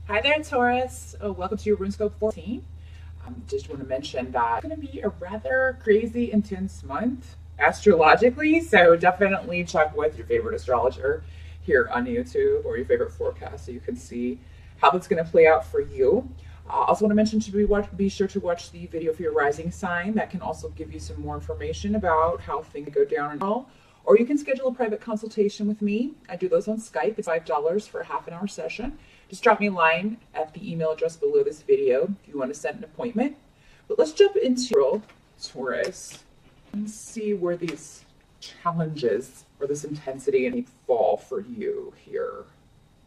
Hi there, Taurus. Welcome to your RuneScope 14. Just want to mention that it's going to be a rather crazy, intense month astrologically, so definitely check with your favorite astrologer here on YouTube or your favorite forecast so you can see how that's going to play out for you. Also want to mention to be sure to watch the video for your rising sign. That can also give you some more information about how things go down and all. Or you can schedule a private consultation with me. I do those on Skype. It's $5 for a half-an-hour session. Just drop me a line at the email address below this video if you want to set an appointment. But let's jump into Taurus and see where these challenges or this intensity fall for you here.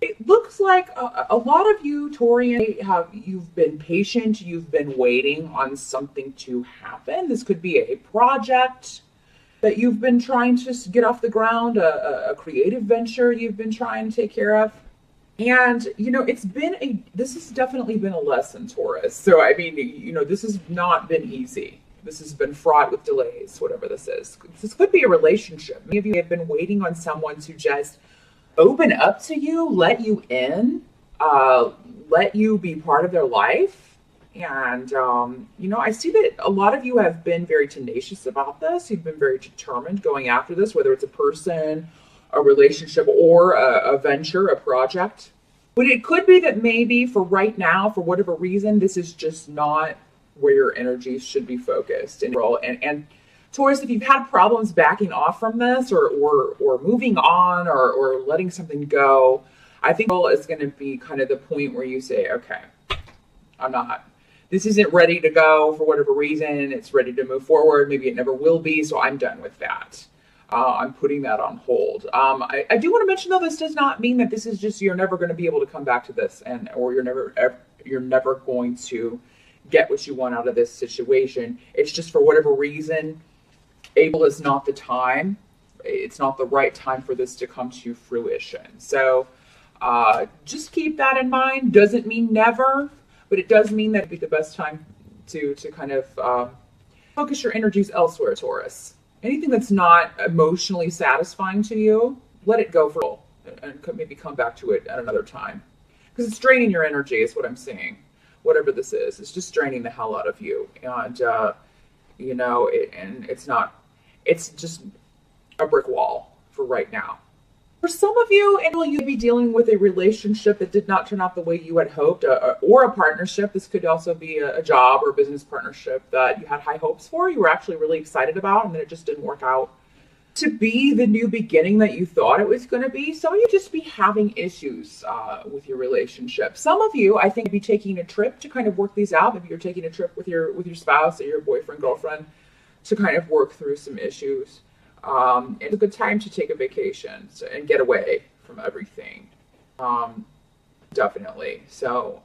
It looks like a lot of you, Taurian, you've been patient. You've been waiting on something to happen. This could be a project that you've been trying to get off the ground, a creative venture you've been trying to take care of. And, this has definitely been a lesson, Taurus. So, I mean, this has not been easy. This has been fraught with delays, whatever this is. This could be a relationship. Many of you have been waiting on someone to just open up to you, let you in, let you be part of their life. And, I see that a lot of you have been very tenacious about this. You've been very determined going after this, whether it's a person, a relationship, or a venture, a project. But it could be that maybe for right now, for whatever reason, this is just not where your energy should be focused. And Taurus, if you've had problems backing off from this or moving on or letting something go, I think it's going to be kind of the point where you say, okay, this isn't ready to go for whatever reason. It's ready to move forward. Maybe it never will be. So I'm done with that. I'm putting that on hold. I do want to mention, though, this does not mean that this is just, you're never going to be able to come back to this or you're never going to get what you want out of this situation. It's just for whatever reason, April is not the time. It's not the right time for this to come to fruition. So just keep that in mind. Doesn't mean never, but it does mean that it'd be the best time to kind of focus your energies elsewhere, Taurus. Anything that's not emotionally satisfying to you, let it go for and maybe come back to it at another time. Because it's draining your energy is what I'm saying. Whatever this is, it's just draining the hell out of you. And, it's just a brick wall for right now. For some of you, you may be dealing with a relationship that did not turn out the way you had hoped, or a partnership. This could also be a job or a business partnership that you had high hopes for, you were actually really excited about, and then it just didn't work out to be the new beginning that you thought it was going to be. Some of you just be having issues with your relationship. Some of you, I think, be taking a trip to kind of work these out. Maybe you're taking a trip with your spouse or your boyfriend, girlfriend to kind of work through some issues. It's a good time to take a vacation and get away from everything. Definitely. So,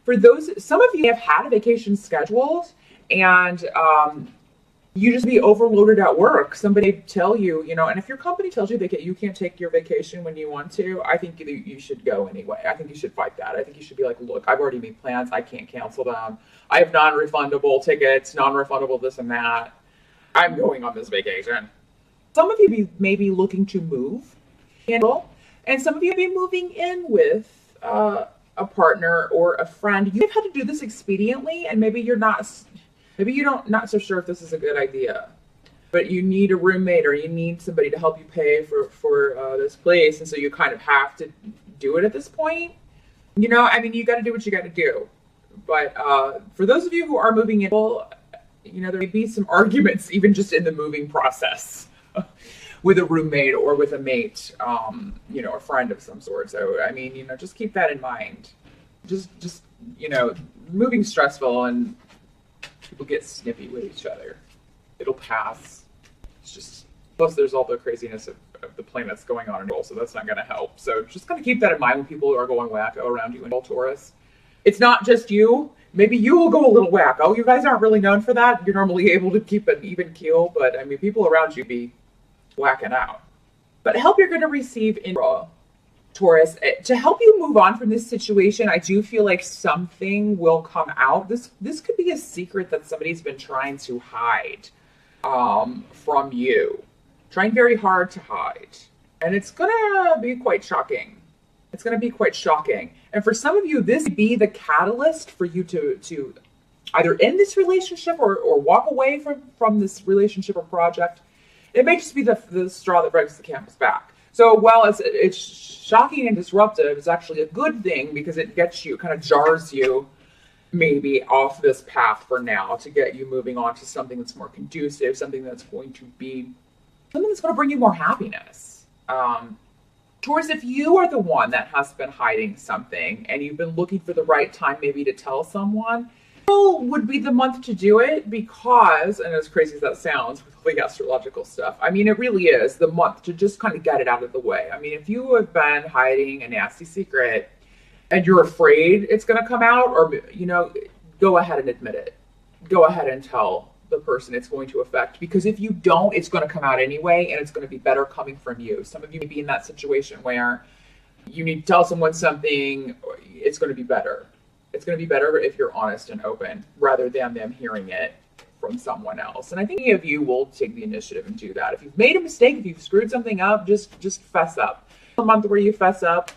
for those, some of you have had a vacation scheduled and, you just be overloaded at work. Somebody tell you, and if your company tells you you can't take your vacation when you want to, I think you should go anyway. I think you should fight that. I think you should be like, look, I've already made plans. I can't cancel them. I have non-refundable tickets, non-refundable this and that. I'm going on this vacation. Some of you may be looking to move, and some of you may be moving in with a partner or a friend. You've had to do this expediently, and maybe you're not so sure if this is a good idea. But you need a roommate or you need somebody to help you pay for this place, and so you kind of have to do it at this point. You got to do what you got to do. But for those of you who are moving in, there may be some arguments even just in the moving process. With a roommate or with a mate, a friend of some sort. So, just keep that in mind. Just moving stressful and people get snippy with each other. It'll pass. It's just, plus there's all the craziness of the planets going on in all, so that's not going to help. So just kind of keep that in mind when people are going wacko around you in Taurus. It's not just you. Maybe you will go a little wacko. You guys aren't really known for that. You're normally able to keep an even keel, but people around you be whacking out. But help you're going to receive in Taurus to help you move on from this situation. I do feel like something will come out. This could be a secret that somebody's been trying to hide from you, trying very hard to hide, and it's gonna be quite shocking. It's going to be quite shocking. And for some of you, this may be the catalyst for you to either end this relationship or walk away from this relationship or project. It may just be the straw that breaks the camel's back. So while it's shocking and disruptive, it's actually a good thing because it gets you, kind of jars you maybe off this path for now to get you moving on to something that's more conducive, something that's going to bring you more happiness. Taurus, if you are the one that has been hiding something and you've been looking for the right time maybe to tell someone, April would be the month to do it because, and as crazy as that sounds with all the astrological stuff, I mean, it really is the month to just kind of get it out of the way. I mean, if you have been hiding a nasty secret and you're afraid it's going to come out, or, go ahead and admit it. Go ahead and tell the person it's going to affect, because if you don't, it's going to come out anyway, and it's going to be better coming from you. Some of you may be in that situation where you need to tell someone something. It's going to be better. It's going to be better if you're honest and open rather than them hearing it from someone else. And I think many of you will take the initiative and do that. If you've made a mistake, if you've screwed something up, just fess up. A month where you fess up,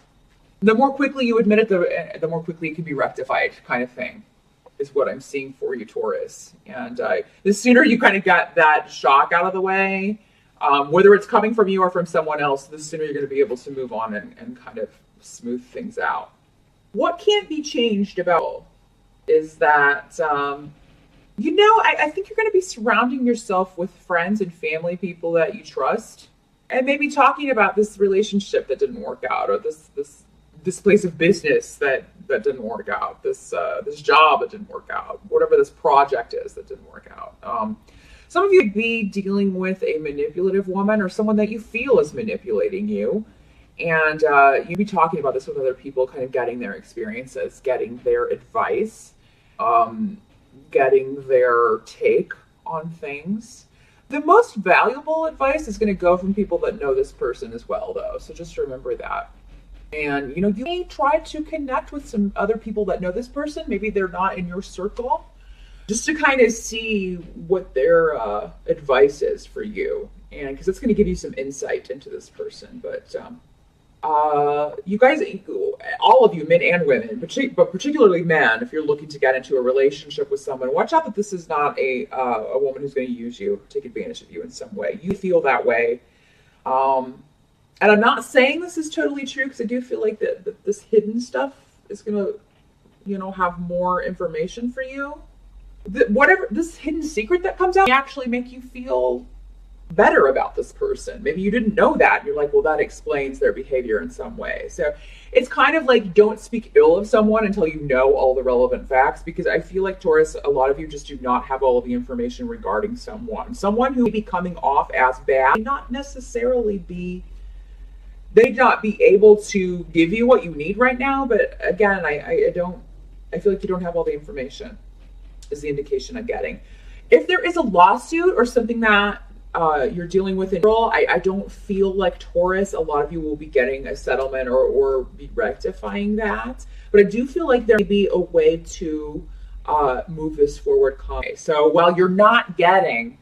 the more quickly you admit it, the more quickly it can be rectified, kind of thing, is what I'm seeing for you, Taurus. And the sooner you kind of got that shock out of the way, whether it's coming from you or from someone else, the sooner you're going to be able to move on and kind of smooth things out. What can't be changed about is that, I think you're going to be surrounding yourself with friends and family, people that you trust, and maybe talking about this relationship that didn't work out, or this place of business that didn't work out, this job that didn't work out, whatever this project is that didn't work out. Some of you could be dealing with a manipulative woman or someone that you feel is manipulating you. And you'd be talking about this with other people, kind of getting their experiences, getting their advice, getting their take on things. The most valuable advice is going to go from people that know this person as well, though. So just remember that. And, you may try to connect with some other people that know this person. Maybe they're not in your circle, just to kind of see what their advice is for you. And because it's going to give you some insight into this person. But you guys, all of you, men and women, but particularly men, if you're looking to get into a relationship with someone, watch out that this is not a woman who's going to use you, take advantage of you in some way. You feel that way. And I'm not saying this is totally true, because I do feel like that this hidden stuff is going to, have more information for you. Whatever this hidden secret that comes out may actually make you feel better about this person. Maybe you didn't know that. You're like, well, that explains their behavior in some way. So it's kind of like, don't speak ill of someone until you know all the relevant facts, because I feel like, Taurus, a lot of you just do not have all of the information regarding someone. Someone who may be coming off as bad may not necessarily be... They may not be able to give you what you need right now, but again, I feel like you don't have all the information, is the indication I'm getting. If there is a lawsuit or something that you're dealing with in April, I don't feel like, Taurus, a lot of you will be getting a settlement or be rectifying that. But I do feel like there may be a way to move this forward. So while you're not getting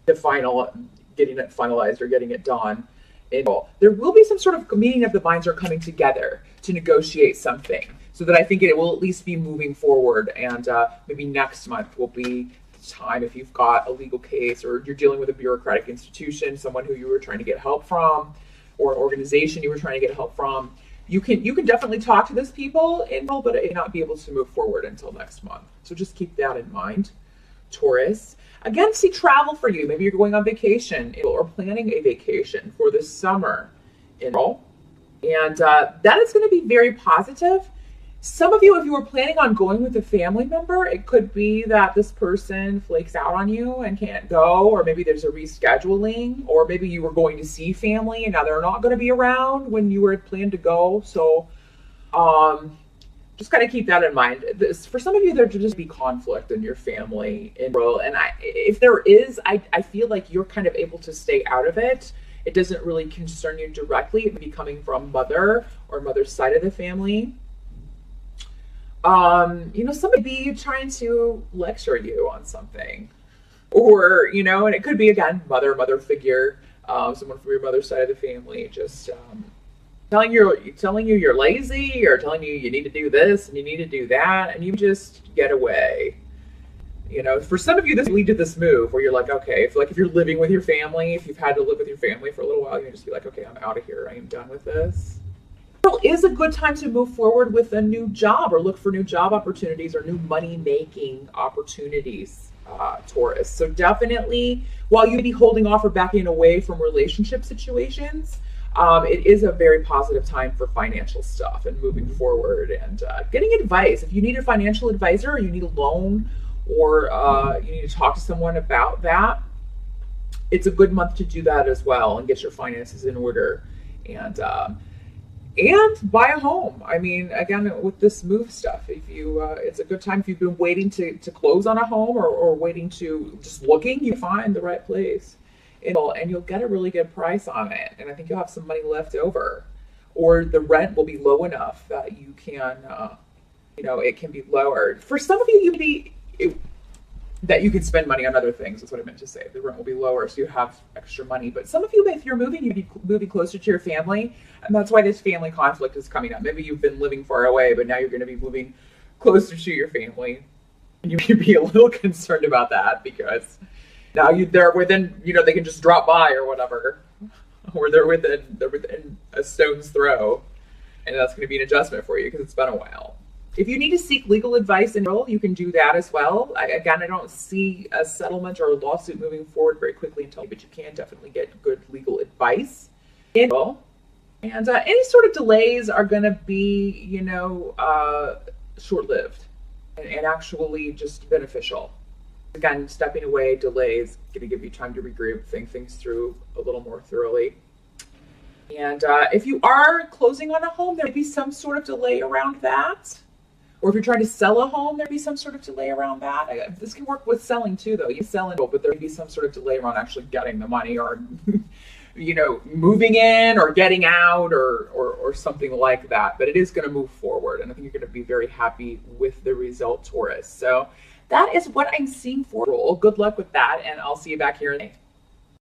it finalized or getting it done, there will be some sort of meeting of the minds are coming together to negotiate something, so that I think it will at least be moving forward. And maybe next month will be the time, if you've got a legal case or you're dealing with a bureaucratic institution, someone who you were trying to get help from, or an organization you were trying to get help from. You can definitely talk to those people, but it may not be able to move forward until next month. So just keep that in mind, Taurus. Again, see travel for you. Maybe you're going on vacation or planning a vacation for this summer in April. And that is going to be very positive. Some of you, if you were planning on going with a family member, it could be that this person flakes out on you and can't go, or maybe there's a rescheduling, or maybe you were going to see family and now they're not going to be around when you were planned to go. So just kind of keep that in mind. For some of you, there could just be conflict in your family in April. And if there is, I feel like you're kind of able to stay out of it. It doesn't really concern you directly. It may be coming from mother or mother's side of the family. Somebody be trying to lecture you on something, or, and it could be, again, mother figure, someone from your mother's side of the family, just, telling you you're lazy, or telling you you need to do this and you need to do that, and you just get away. You know, for some of you, this will lead to this move where you're like, okay, if you're living with your family, if you've had to live with your family for a little while, you can just be like, okay, I'm out of here. I am done with this. April is a good time to move forward with a new job or look for new job opportunities or new money-making opportunities, Taurus. So definitely, while you'd be holding off or backing away from relationship situations, it is a very positive time for financial stuff and moving forward and getting advice. If you need a financial advisor or you need a loan, or you need to talk to someone about that, it's a good month to do that as well and get your finances in order and buy a home. I mean, again, with this move stuff, if you it's a good time if you've been waiting to close on a home or waiting to just looking, you find the right place. And you'll get a really good price on it. And I think you'll have some money left over, or the rent will be low enough that you can, it can be lowered. For some of you, that you can spend money on other things. That's what I meant to say. The rent will be lower, so you have extra money. But some of you, if you're moving, you'd be moving closer to your family, and that's why this family conflict is coming up. Maybe you've been living far away, but now you're going to be moving closer to your family, and you can be a little concerned about that because now they're within, they can just drop by or whatever, or they're within a stone's throw, and that's going to be an adjustment for you because it's been a while. If you need to seek legal advice in general, you can do that as well. I don't see a settlement or a lawsuit moving forward very quickly but you can definitely get good legal advice. And any sort of delays are going to be, short-lived and actually just beneficial. Again, stepping away, delays, going to give you time to regroup, think things through a little more thoroughly. And if you are closing on a home, there may be some sort of delay around that. Or if you're trying to sell a home, there'd be some sort of delay around that. This can work with selling too, though. You sell it, but there may be some sort of delay around actually getting the money or, moving in or getting out or something like that. But it is going to move forward, and I think you're going to be very happy with the result, Taurus. So that is what I'm seeing for you. Good luck with that, and I'll see you back here in May.